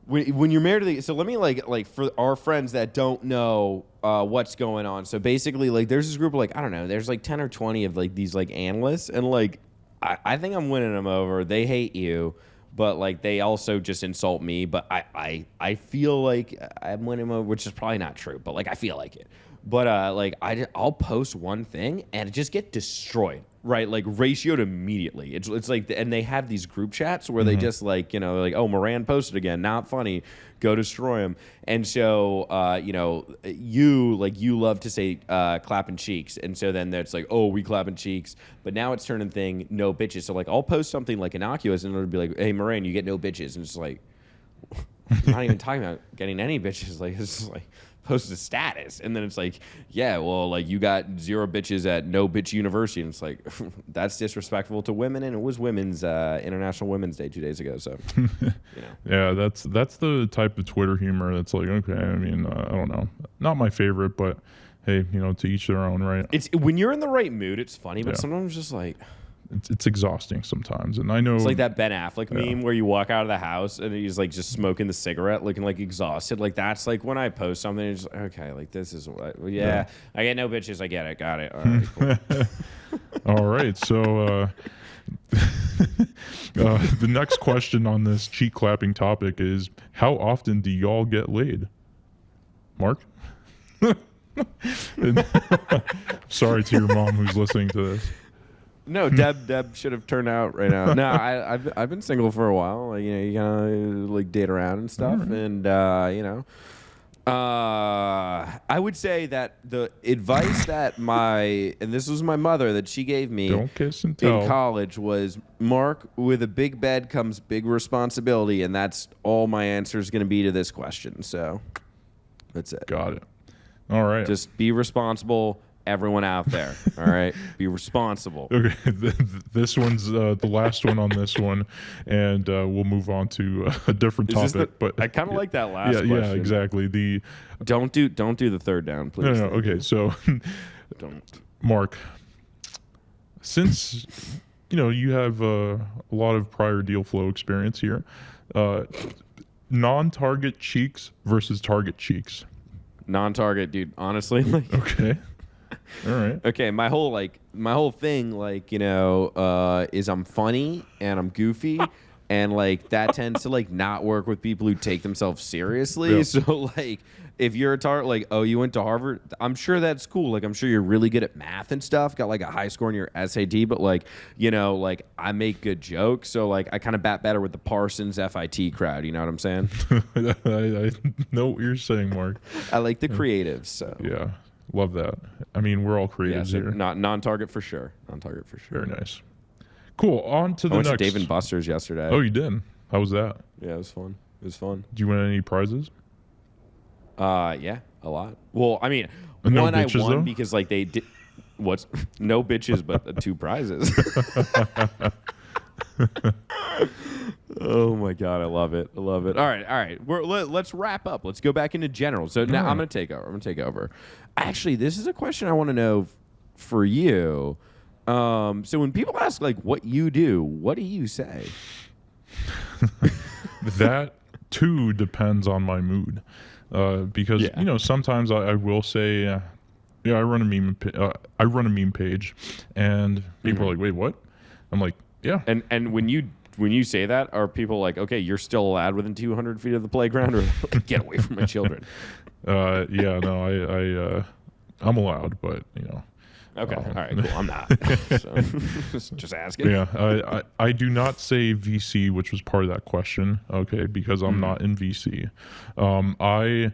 When you're married to the, so let me like for our friends that don't know what's going on. So basically, like, there's this group of, like, I don't know, there's like 10 or 20 of like these like analysts, and like I think I'm winning them over. They hate you, but like they also just insult me. But I feel like I'm winning them over, which is probably not true, but like I feel like it. But like I'll post one thing and it just get destroyed. Right, like ratioed immediately. It's like, and they have these group chats where they just like, you know, like, oh, Moran posted again, not funny, go destroy him. And so, you know, you love to say clapping cheeks, and so then it's like, oh, we clapping cheeks, but now it's turning thing no bitches. So like, I'll post something like innocuous, and it'll be like, hey, Moran, you get no bitches, and it's like, I'm not even talking about getting any bitches. Like, it's just like, post a status, and then it's like, yeah, well, like, you got 0 bitches at No Bitch University, and it's like, that's disrespectful to women, and it was women's International Women's Day 2 days ago, so you know. Yeah, that's the type of Twitter humor that's like, okay, I mean, I don't know, not my favorite, but hey, you know, to each their own, right? It's when you're in the right mood, it's funny, but sometimes just like, it's exhausting sometimes, and I know it's like that Ben Affleck meme where you walk out of the house and he's like just smoking the cigarette, looking like exhausted. Like, that's like when I post something, it's like, okay, like, this is what, well, yeah, I get no bitches, I get it, got it. All right, cool. All right, so the next question on this cheek clapping topic is, how often do y'all get laid? Mark? Sorry to your mom who's listening to this. No, Deb should have turned out right now. No, I've been single for a while. Like, you know, you gotta like date around and stuff, and you know, I would say that the advice that and this was my mother that she gave me, don't kiss and tell, in college was, Mark, with a big bed comes big responsibility, and that's all my answer is going to be to this question. So that's it. Got it. All right. Just be responsible. Everyone out there, all right? Be responsible. Okay, this one's the last one on this one, and we'll move on to a different topic. But I kind of like that last question. Yeah, exactly. Don't do the third down, please. No. Okay, so don't. Mark, since you know you have a lot of prior deal flow experience here, non-target cheeks versus target cheeks. Non-target, dude. Honestly, like, okay. All right. Okay, my whole thing, like, you know, is I'm funny and I'm goofy, and like that tends to like not work with people who take themselves seriously. Yeah. So like, if you're a target, like, oh, you went to Harvard, I'm sure that's cool. Like, I'm sure you're really good at math and stuff, got like a high score in your SAT, but like, you know, like, I make good jokes, so like I kind of bat better with the Parsons FIT crowd. You know what I'm saying? I know what you're saying, Mark. I like the creatives. So yeah. Love that. I mean, we're all creatives here. Not non-target for sure. Non-target for sure. Very nice. Cool. On to the next. I went to Dave & Buster's yesterday. Oh, you did? How was that? Yeah, it was fun. It was fun. Do you win any prizes? Yeah, a lot. Well, I mean, No one bitches, I won though? because like they did. What's no bitches, but 2 prizes. Oh my god, I love it. I love it. All right. Let's wrap up. Let's go back into general. So now I'm gonna take over. Actually, this is a question I want to know for you. So when people ask like what you do, what do you say? That too depends on my mood, because sometimes I will say, I run a meme page, and people are like, wait, what? I'm like, yeah. And when you say that, are people like, okay, you're still allowed within 200 feet of the playground, or get away from my children? Yeah, no, I'm allowed, but Okay, all right, cool. I'm not. So, just asking. Yeah, I do not say VC, which was part of that question, okay, because I'm not in VC. I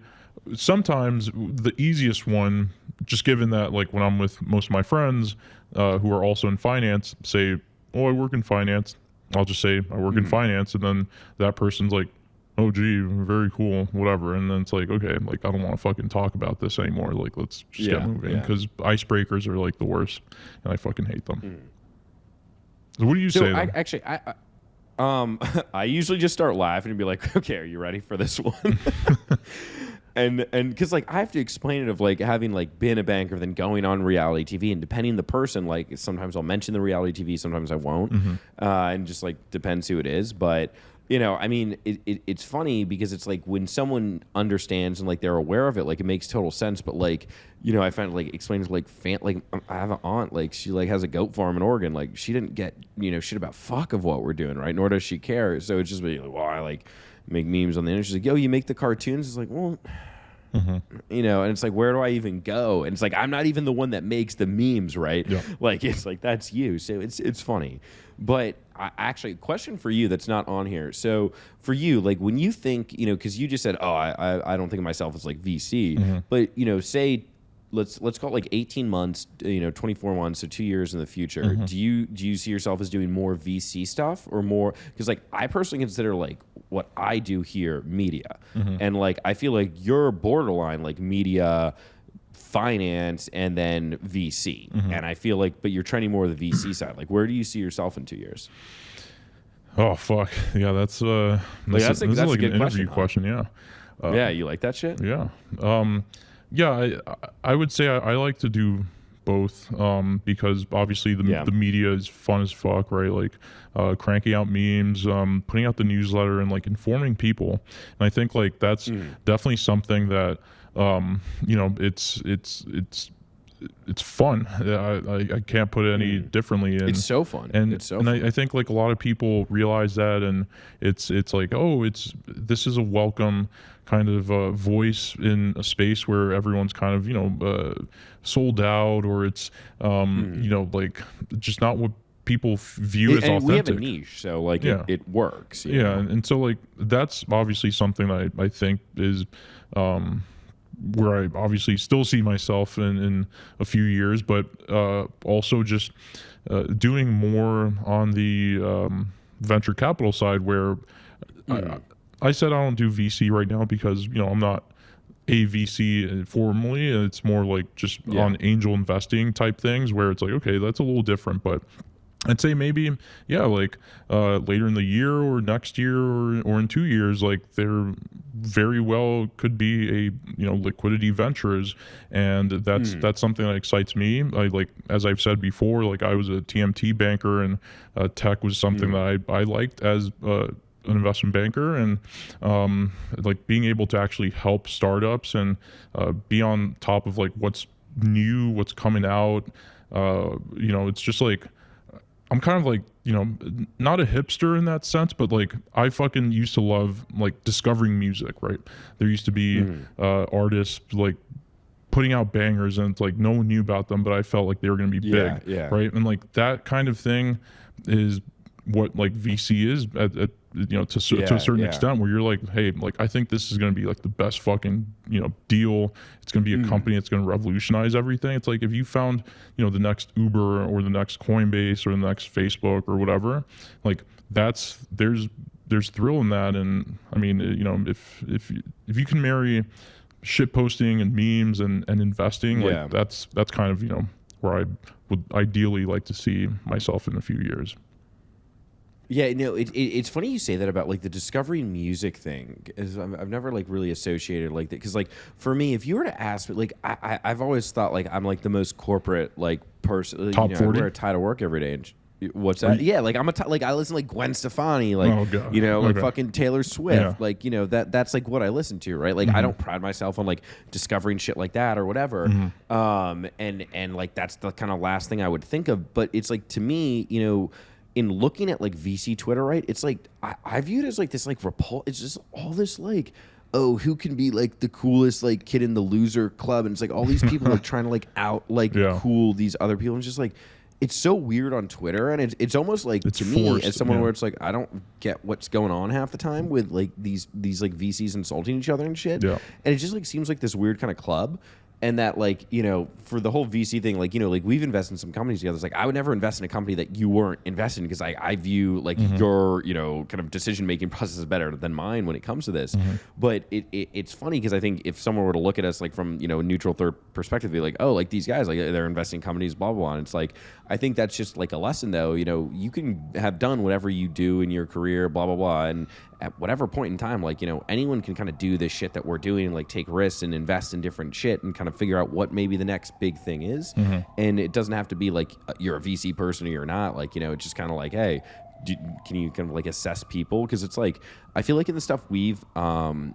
sometimes the easiest one, just given that like when I'm with most of my friends who are also in finance, say, oh, I work in finance. I'll just say I work in finance, and then that person's like, oh, gee, very cool, whatever. And then it's like, okay, like I don't want to fucking talk about this anymore. Like, let's just get moving, because icebreakers are like the worst, and I fucking hate them. So what do you say? I usually just start laughing and be like, okay, are you ready for this one? And because like I have to explain it of like having like been a banker, then going on reality TV, and depending the person, like sometimes I'll mention the reality TV, sometimes I won't, and just like depends who it is. But I mean, it's funny because it's like when someone understands and like they're aware of it, like it makes total sense. But like I find like explaining like I have an aunt, like she like has a goat farm in Oregon, like she didn't get shit about fuck of what we're doing, right? Nor does she care. So it's just like, well, I like make memes on the internet. She's like, yo, you make the cartoons? It's like, well, and it's like, where do I even go? And it's like, I'm not even the one that makes the memes, right? Yeah. Like, it's like, that's you. So it's funny. But actually, a question for you that's not on here. So for you, like when you think, because you just said, oh, I don't think of myself as like VC, but say, let's call it like 18 months, 24 months, so 2 years in the future. Do you see yourself as doing more VC stuff or more? Because like I personally consider like what I do here media, and like I feel like you're borderline like media, finance, and then VC, and I feel like, but you're trending more the VC side. Like, where do you see yourself in 2 years? Oh fuck, yeah, that's that's like a an good interview question. Yeah, yeah, you like that shit? Yeah. Yeah, I would say I like to do both, because obviously the media is fun as fuck, right? Like cranking out memes, putting out the newsletter, and like informing people. And I think like that's definitely something that it's fun. I can't put it any differently. And, it's so fun. And it's so and fun. I think like a lot of people realize that, and it's like, oh, this is a welcome kind of voice in a space where everyone's kind of sold out, or it's like just not what people view as authentic. We have a niche, so like it works. You know? And so like that's obviously something that I think is where I obviously still see myself in a few years, but also just doing more on the venture capital side, where I said I don't do VC right now because I'm not a VC formally. It's more like just on angel investing type things, where it's like, okay, that's a little different, but I'd say maybe, like later in the year or next year or in 2 years, like there very well could be a Litquidity Ventures, and that's something that excites me. I like, as I've said before, like I was a TMT banker, and tech was something that I liked as an investment banker, and like being able to actually help startups and be on top of like what's new, what's coming out. It's just like, I'm kind of like, not a hipster in that sense, but like I fucking used to love like discovering music, right? There used to be artists like putting out bangers, and it's like no one knew about them, but I felt like they were going to be big, right? And like that kind of thing is what like VC is to a certain extent, where you're like, hey, like I think this is going to be like the best fucking deal. It's going to be a company that's going to revolutionize everything. It's like if you found the next Uber or the next Coinbase or the next Facebook or whatever, like there's there's thrill in that. And I mean, if you can marry shit posting and memes and investing, like that's kind of, where I would ideally like to see myself in a few years. Yeah, it's funny you say that about like the discovering music thing. I've never like really associated like that, because like for me, if you were to ask me, like I've always thought like I'm like the most corporate like person. Top 40? I wear a tie to work every day. And what's that? Yeah, like I'm like I listen to like Gwen Stefani, like like fucking Taylor Swift, like that's like what I listen to, right? Like I don't pride myself on like discovering shit like that or whatever. And like that's the kind of last thing I would think of. But it's like, to me, in looking at like VC Twitter, right? It's like I view it as like this like it's just all this like, oh, who can be like the coolest like kid in the loser club, and it's like all these people like trying to like out like cool these other people, and it's just like it's so weird on Twitter, and it's almost like it's to forced, me as someone where it's like I don't get what's going on half the time with like these like VCs insulting each other and shit, and it just like seems like this weird kind of club. And that, like, for the whole VC thing, like, like we've invested in some companies together. It's like I would never invest in a company that you weren't invested in, because I view like your, kind of decision-making process is better than mine when it comes to this. But it's funny, because I think if someone were to look at us like from, a neutral third perspective, be like, oh, like these guys, like they're investing in companies, blah, blah, blah. And it's like, I think that's just like a lesson, though. You can have done whatever you do in your career, blah, blah, blah. And at whatever point in time, like, anyone can kind of do this shit that we're doing, and like take risks and invest in different shit and kind of figure out what maybe the next big thing is. And it doesn't have to be like you're a VC person or you're not. Like, it's just kind of like, hey, can you kind of like assess people? Because it's like, I feel like in the stuff we've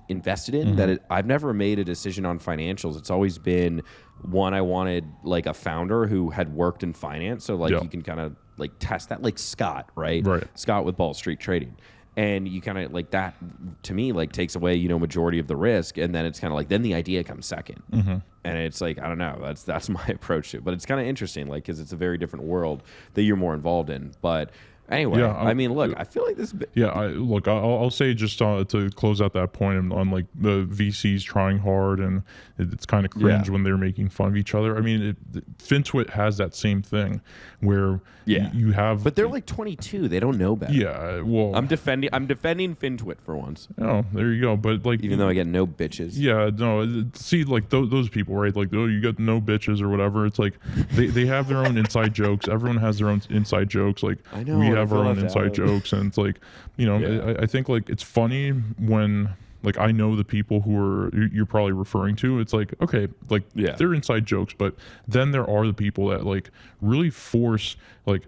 invested in, that I've never made a decision on financials. It's always been one, I wanted like a founder who had worked in finance. So like you can kind of like test that, like Scott, right? Scott with Ball Street Trading. And you kind of like that, to me, like takes away, majority of the risk. And then it's kind of like, then the idea comes second. And it's like, I don't know, that's my approach to it. But it's kind of interesting, like, because it's a very different world that you're more involved in. But anyway, I mean, look, I feel like this. I'll say just to close out that point on like the VCs trying hard, and it's kind of cringe when they're making fun of each other. I mean, FinTwit has that same thing where you have, but they're like 22. They don't know better. Yeah, well, I'm defending FinTwit for once. Oh, there you go. But like, even though I get no bitches. Yeah, no. See, like those people, right? Like, oh, you got no bitches or whatever. It's like they have their own inside jokes. Everyone has their own inside jokes. Like, I know. We have our own inside jokes, and it's like, I think like it's funny when like I know the people who are you're probably referring to. It's like, okay, like they're inside jokes, but then there are the people that like really force like,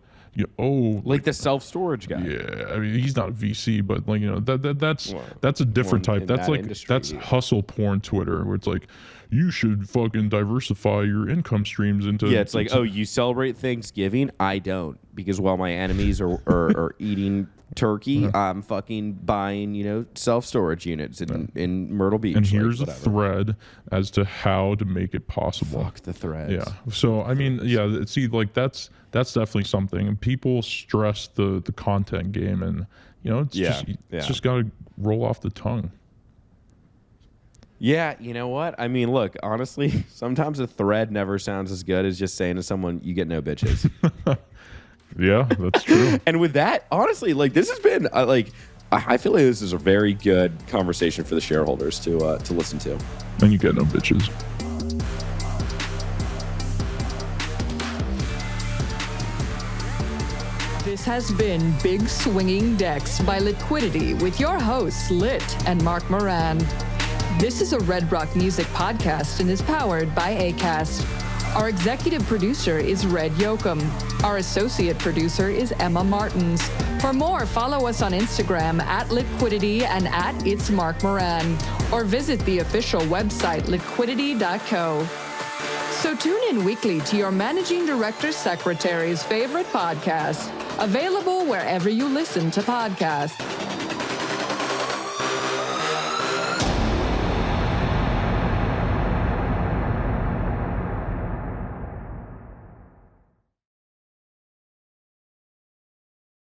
like the self-storage guy. Yeah, I mean, he's not a VC, but like, that's a different type. That's like that's hustle porn Twitter, where it's like, you should fucking diversify your income streams into. Yeah, it's like, oh, you celebrate Thanksgiving? I don't, because while my enemies are eating turkey, I'm fucking buying, self-storage units in Myrtle Beach. And here's a thread as to how to make it possible. Fuck the threads. Yeah. So I mean, see, like that's definitely something. And people stress the content game, and it's just got to roll off the tongue. Yeah, you know what? I mean, look, honestly, sometimes a thread never sounds as good as just saying to someone, you get no bitches. Yeah, that's true. And with that, honestly, like this has been I feel like this is a very good conversation for the shareholders to listen to. And you get no bitches. This has been Big Swinging Decks by Litquidity with your hosts, Lit and Mark Moran. This is a Red Rock Music podcast and is powered by Acast. Our executive producer is Red Yoakum. Our associate producer is Emma Martins. For more, follow us on Instagram at Litquidity and at It's Mark Moran, or visit the official website liquidity.co. So tune in weekly to your managing director secretary's favorite podcast, available wherever you listen to podcasts.